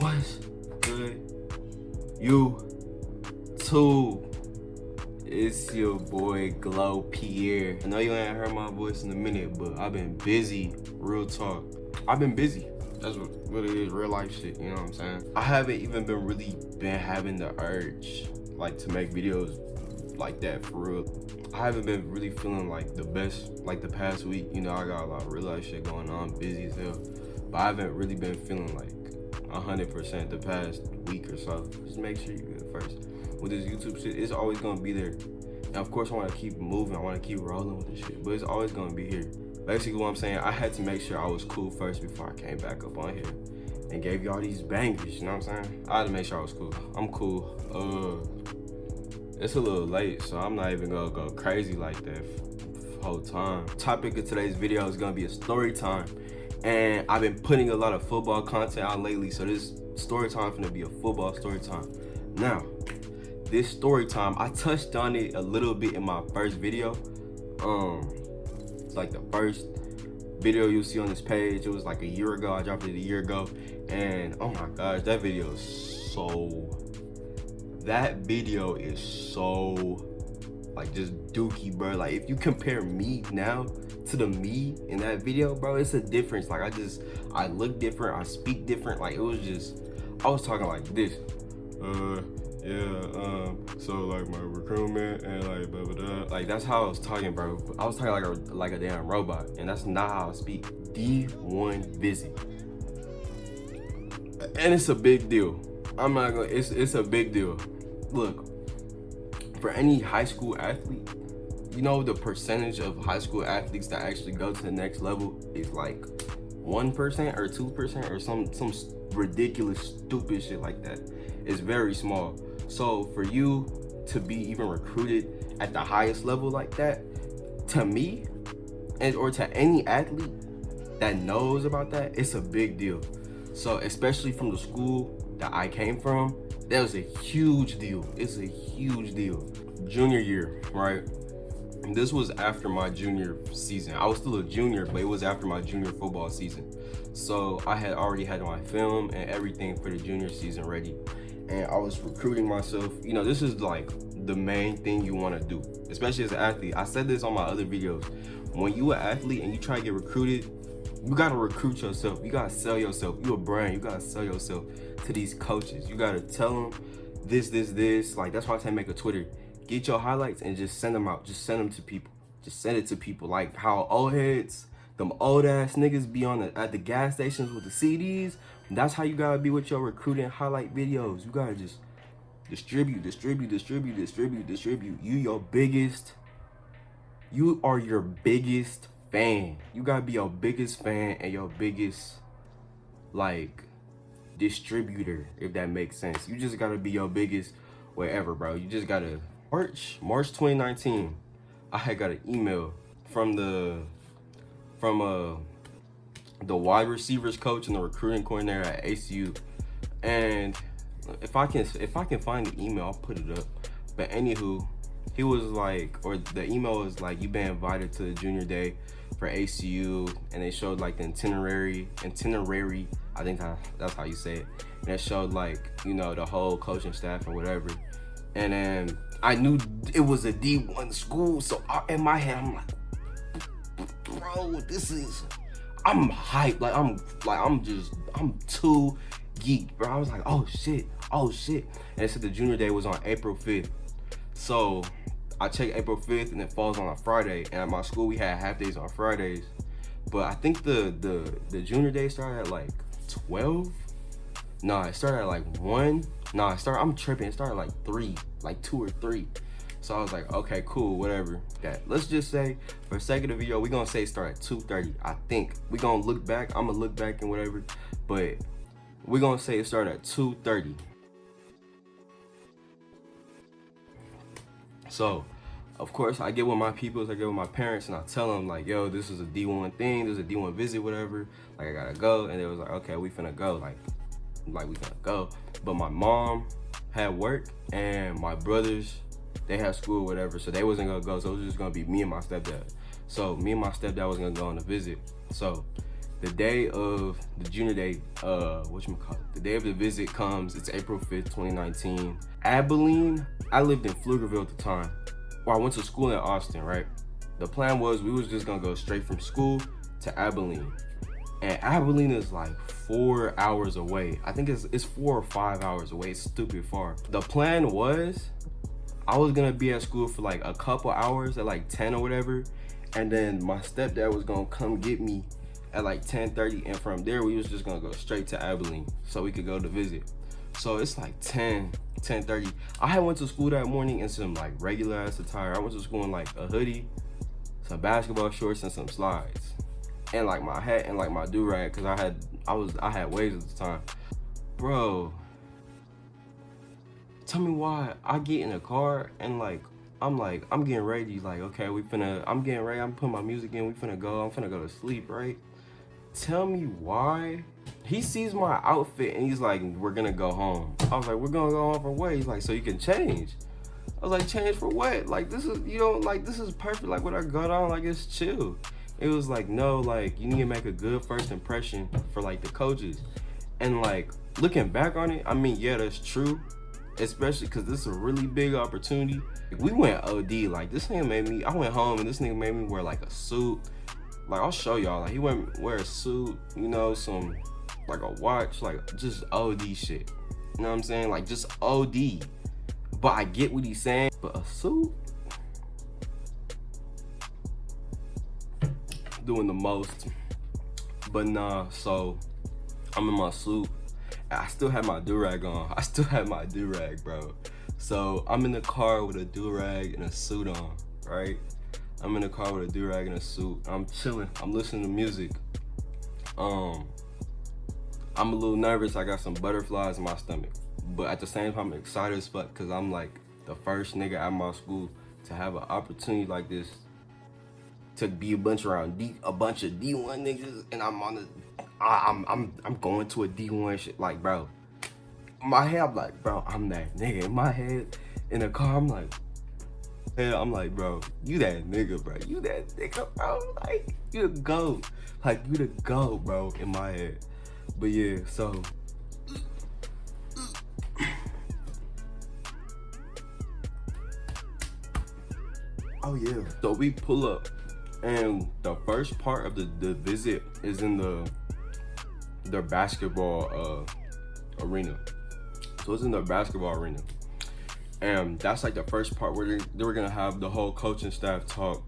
What's good, YouTube? It's your boy Glow Pierre. I know you ain't heard my voice in a minute, but I've been busy. Real talk, I've been busy. That's what it is, real life shit, you know what I'm saying? I haven't even been having the urge like to make videos like that for real. I haven't been really feeling like the best like the past week. You know, I got a lot of real life shit going on, busy as hell. But I haven't really been feeling like 100% the past week or so. Just make sure you're good first. With this YouTube shit, it's always gonna be there. And of course I wanna keep moving, I wanna keep rolling with this shit, but it's always gonna be here. Basically what I'm saying, I had to make sure I was cool first before I came back up on here and gave y'all these bangers, you know what I'm saying? I had to make sure I was cool. I'm cool. It's a little late, so I'm not even gonna go crazy like that whole time. Topic of today's video is gonna be a story time. And I've been putting a lot of football content out lately, so this story time is gonna be a football story time. Now, this story time, I touched on it a little bit in my first video. It's like the first video you'll see on this page. It was like a year ago. I dropped it a year ago, and oh my gosh, that video is so like just dookie, bro. Like if you compare me now to the me in that video, bro, it's a difference. Like I look different, I speak different. Like it was just, I was talking like this. So like my recruitment and like blah blah blah. Like that's how I was talking, bro. I was talking like a damn robot, and that's not how I speak. D1 visit, and it's a big deal. I'm not gonna. It's a big deal. Look, for any high school athlete, you know the percentage of high school athletes that actually go to the next level is like 1% or 2% or some ridiculous stupid shit like that. It's very small. So for you to be even recruited at the highest level like that, to me, or to any athlete that knows about that, it's a big deal. So especially from the school that I came from, that was a huge deal. It's a huge deal. Junior year, right? This was after my junior season. I was still a junior, but it was after my junior football season. So I had already had my film and everything for the junior season ready. And I was recruiting myself. You know, this is like the main thing you want to do, especially as an athlete. I said this on my other videos. When you an athlete and you try to get recruited, you gotta recruit yourself. You gotta sell yourself. You a brand. You gotta sell yourself to these coaches. You gotta tell them this. Like that's why I say make a Twitter. Get your highlights and just send them out. Just send them to people. Just send it to people. Like how old heads, them old ass niggas be at the gas stations with the CDs. That's how you gotta be with your recruiting highlight videos. You gotta just distribute. You are your biggest fan. You gotta be your biggest fan and your biggest like distributor, if that makes sense. You just gotta be your biggest whatever, bro. You just gotta. March 2019, I had got an email from the wide receivers coach and the recruiting coordinator at ACU, and if I can find the email, I'll put it up. But anywho, he was like, or the email was like, you've been invited to the junior day for ACU, and they showed like the itinerary. I think that's how you say it. And it showed like, you know, the whole coaching staff or whatever. And then I knew it was a D1 school, so in my head I'm like, bro, I'm hyped. I'm too geeked, bro. I was like, oh shit. And it said the junior day was on April 5th. So I checked April 5th and it falls on a Friday. And at my school we had half days on Fridays. But I think the junior day started at like 12. No, it started at like 1. No, I'm tripping. It started like 3, like 2 or 3. So I was like, okay, cool, whatever. Let's just say, for the sake of the video, we're gonna say it start at 2:30. I think we're gonna look back. I'm gonna look back and whatever, but we're gonna say it started at 2:30. So, of course, I get with my peoples, I get with my parents, and I tell them like, yo, this is a D1 thing, this is a D1 visit, whatever. Like I gotta go, and they was like, okay, we finna go, like we finna go. But my mom had work, and my brothers, they had school, whatever, so they wasn't gonna go. So it was just gonna be me and my stepdad. So me and my stepdad was gonna go on a visit. So The day of the junior day, the day of the visit comes. It's April 5th, 2019. Abilene, I lived in Pflugerville at the time. Well, I went to school in Austin, right? The plan was we was just gonna go straight from school to Abilene. And Abilene is like 4 hours away. I think it's 4 or 5 hours away. It's stupid far. The plan was I was gonna be at school for like a couple hours at like 10 or whatever. And then my stepdad was gonna come get me at like 10:30. And from there, we was just gonna go straight to Abilene so we could go to visit. So it's like 10:30. I had went to school that morning in some like regular ass attire. I went to school in like a hoodie, some basketball shorts, and some slides. And like my hat and like my do-rag, cause I had waves at the time. Bro, tell me why I get in a car and I'm getting ready, like, okay, I'm getting ready, I'm putting my music in, I'm finna go to sleep, right? Tell me why he sees my outfit and he's like, we're gonna go home. I was like, we're gonna go home for what? He's like, so you can change. I was like, change for what? Like, this is perfect, like what I got on, like it's chill. It was like, no, like you need to make a good first impression for like the coaches. And like looking back on it, I mean, yeah, that's true. Especially because this is a really big opportunity. We went OD, like this nigga I went home and this nigga made me wear like a suit. Like I'll show y'all, like he went wear a suit, you know, some like a watch, like just OD shit. You know what I'm saying? Like just OD. But I get what he's saying, but a suit? Doing the most. But nah, so I'm in my suit. I still have my do-rag on. I still have my do-rag, bro. So I'm in the car with a do-rag and a suit on, right? I'm in the car with a do-rag and a suit. I'm chilling. I'm listening to music. I'm a little nervous. I got some butterflies in my stomach. But at the same time, I'm excited as fuck because I'm like the first nigga at my school to have an opportunity like this to be a bunch of D1 niggas, and I'm going to a D1 shit. Like, bro, my head, I'm like, bro, I'm that nigga. In my head, in the car, I'm like, bro, you that nigga, bro. You that nigga, bro. Like, you the GOAT. Like, you the GOAT, bro, in my head. But yeah, so. Oh yeah. So we pull up, and the first part of the visit is in their basketball arena. So it's in the basketball arena. And that's like the first part where they were gonna have the whole coaching staff talk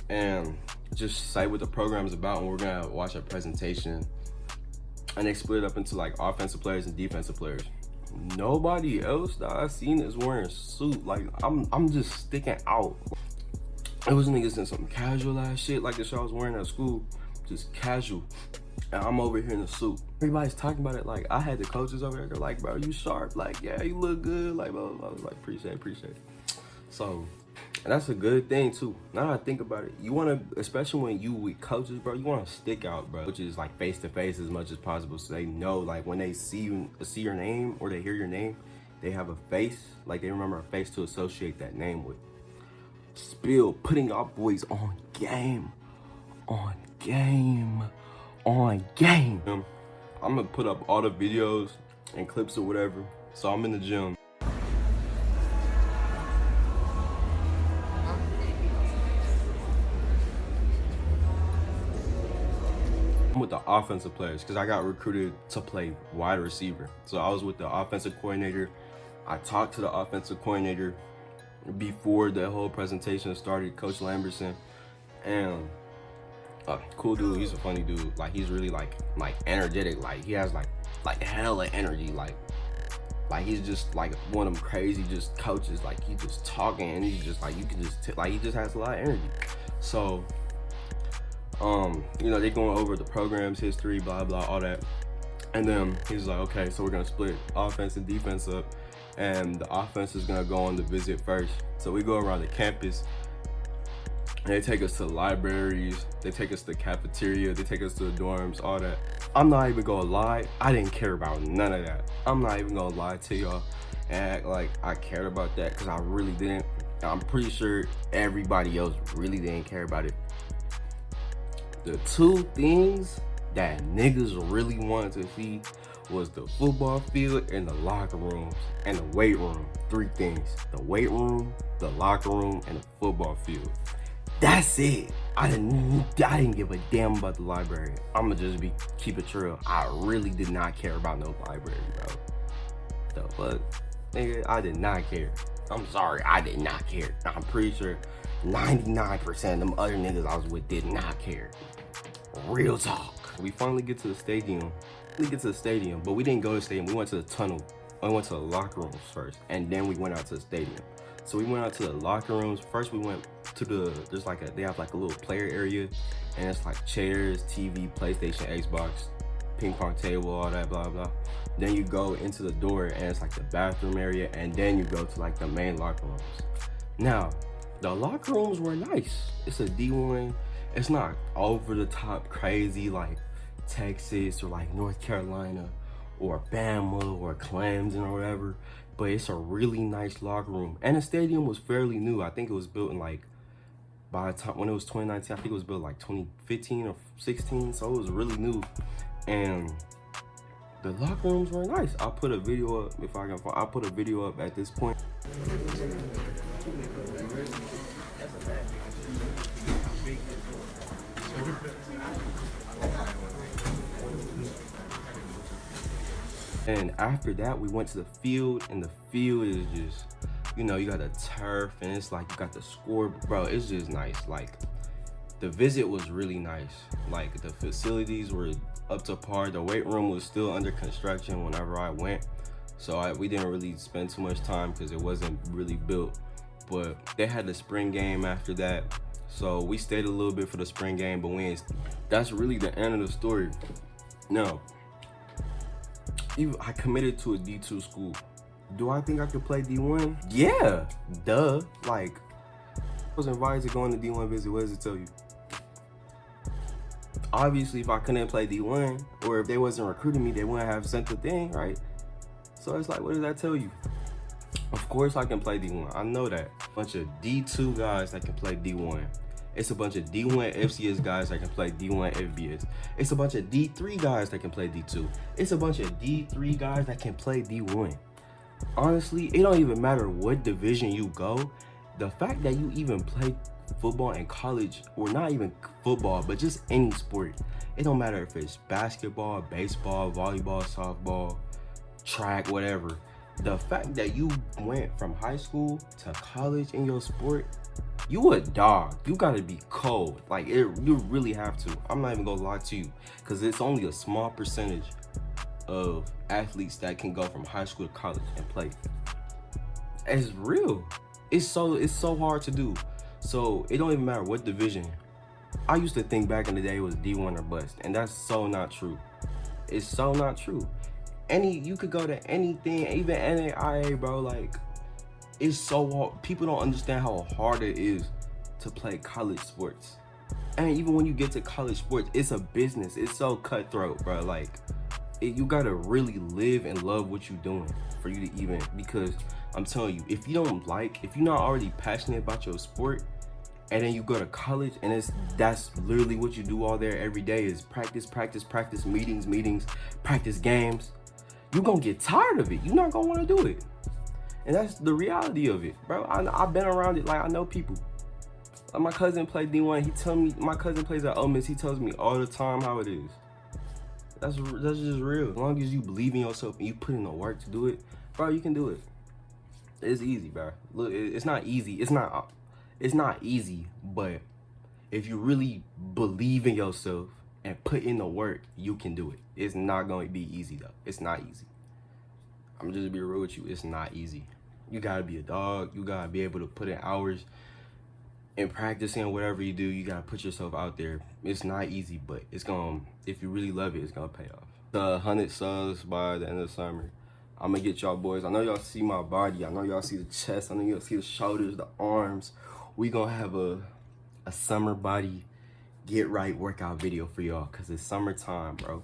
and just say what the program's about, and we're gonna watch a presentation. And they split up into like offensive players and defensive players. Nobody else that I seen is wearing a suit. Like I'm just sticking out. It was niggas in some casual ass shit like the shit I was wearing at school, just casual. And I'm over here in a suit. Everybody's talking about it. Like I had the coaches over there. They're like, bro, you sharp. Like, yeah, you look good. Like, blah, blah, blah. I was like, appreciate it. So, and that's a good thing too. Now that I think about it, you wanna, especially when you with coaches, bro, you wanna stick out, bro. Which is like face to face as much as possible, so they know, like when they see your name or they hear your name, they have a face, like they remember a face to associate that name with. Spill, putting our boys on game. I'm gonna put up all the videos and clips or whatever. So I'm in the gym. I'm with the offensive players because I got recruited to play wide receiver. So I was with the offensive coordinator. I talked to the offensive coordinator before the whole presentation started, Coach Lamberson, and cool dude. He's a funny dude. Like he's really like energetic. Like he has like hella energy. Like he's just like one of them crazy just coaches. Like he just talking and he's just like you can just like he just has a lot of energy. So you know, they going over the program's history, blah blah, all that, and then he's like, okay, so we're gonna split offense and defense up. And the offense is gonna go on the visit first. So we go around the campus and they take us to libraries, they take us to the cafeteria, they take us to the dorms, all that. I'm not even gonna lie, I didn't care about none of that. I'm not even gonna lie to y'all and act like I cared about that, because I really didn't. I'm pretty sure everybody else really didn't care about it. The two things that niggas really wanted to see was the football field and the locker rooms and the weight room. 3 things: the weight room, the locker room, and the football field. That's it. I didn't give a damn about the library. I'ma just keep it real. I really did not care about no library, bro. The fuck? Nigga, I did not care. I'm sorry, I did not care. I'm pretty sure 99% of them other niggas I was with did not care. Real talk. We finally get to the stadium. But we didn't go to the stadium. We went to the tunnel. We went to the locker rooms first, and then we went out to the stadium. So we went out to the locker rooms. First we went to they have like a little player area, and it's like chairs, TV, PlayStation, Xbox, ping pong table, all that, blah, blah. Then you go into the door, and it's like the bathroom area, and then you go to like the main locker rooms. Now, the locker rooms were nice. It's a D1. It's not over the top crazy like Texas or like North Carolina or Bama or Clemson or whatever, but it's a really nice locker room. And the stadium was fairly new. I think it was built in like, by the time when it was 2019, I think it was built like 2015 or 16, so it was really new. And the locker rooms were nice. I'll put a video up if I can find. I'll put a video up at this point. And after that, we went to the field, and the field is just, you know, you got the turf, and it's like you got the score, bro. It's just nice. Like, the visit was really nice. Like, the facilities were up to par. The weight room was still under construction whenever I went, so we didn't really spend too much time because it wasn't really built. But they had the spring game after that, so we stayed a little bit for the spring game, but that's really the end of the story. Now, I committed to a D2 school. Do I think I could play D1? Yeah, duh. Like, I was invited to go on the D1 visit. What does it tell you? Obviously, if I couldn't play D1, or if they wasn't recruiting me, they wouldn't have sent the thing, right? So it's like, what does that tell you? Of course I can play D1. I know that. Bunch of D2 guys that can play D1. It's a bunch of D1 FCS guys that can play D1 FBS. It's a bunch of D3 guys that can play D2. It's a bunch of D3 guys that can play D1. Honestly, it don't even matter what division you go. The fact that you even play football in college, or not even football, but just any sport. It don't matter if it's basketball, baseball, volleyball, softball, track, whatever. The fact that you went from high school to college in your sport, you a dog. You gotta be cold. Like, you really have to. I'm not even gonna lie to you, because it's only a small percentage of athletes that can go from high school to college and play. It's real. It's so hard to do. So it don't even matter what division. I used to think back in the day it was D1 or bust, and that's so not true. It's so not true. You could go to anything, even NAIA, bro. Like, it's so hard. People don't understand how hard it is to play college sports. And even when you get to college sports, it's a business. It's so cutthroat, bro. Like, you gotta really live and love what you're doing for you to even, because I'm telling you, if you're not already passionate about your sport, and then you go to college and that's literally what you do all there every day is practice, meetings, practice games, you're gonna get tired of it. You're not gonna want to do it. And that's the reality of it, bro. I've been around it. Like, I know people. Like, my cousin played D1. My cousin plays at Ole Miss. He tells me all the time how it is. That's just real. As long as you believe in yourself and you put in the work to do it, bro, you can do it. It's easy, bro. Look, it's not easy. It's not easy, but if you really believe in yourself and put in the work, you can do it. It's not going to be easy, though. It's not easy. I'm just be real with you. It's not easy. You got to be a dog. You got to be able to put in hours in practicing whatever you do. You got to put yourself out there. It's not easy, but if you really love it, it's going to pay off. The 100 subs by the end of the summer. I'm going to get y'all boys. I know y'all see my body. I know y'all see the chest. I know y'all see the shoulders, the arms. We going to have a summer body get right workout video for y'all, because it's summertime, bro.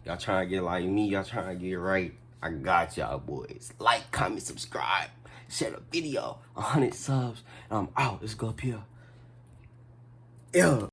Y'all trying to get like me. Y'all trying to get right. I got y'all boys. Like, comment, subscribe, share the video. 100 subs, and I'm out. Let's go up here. Yeah.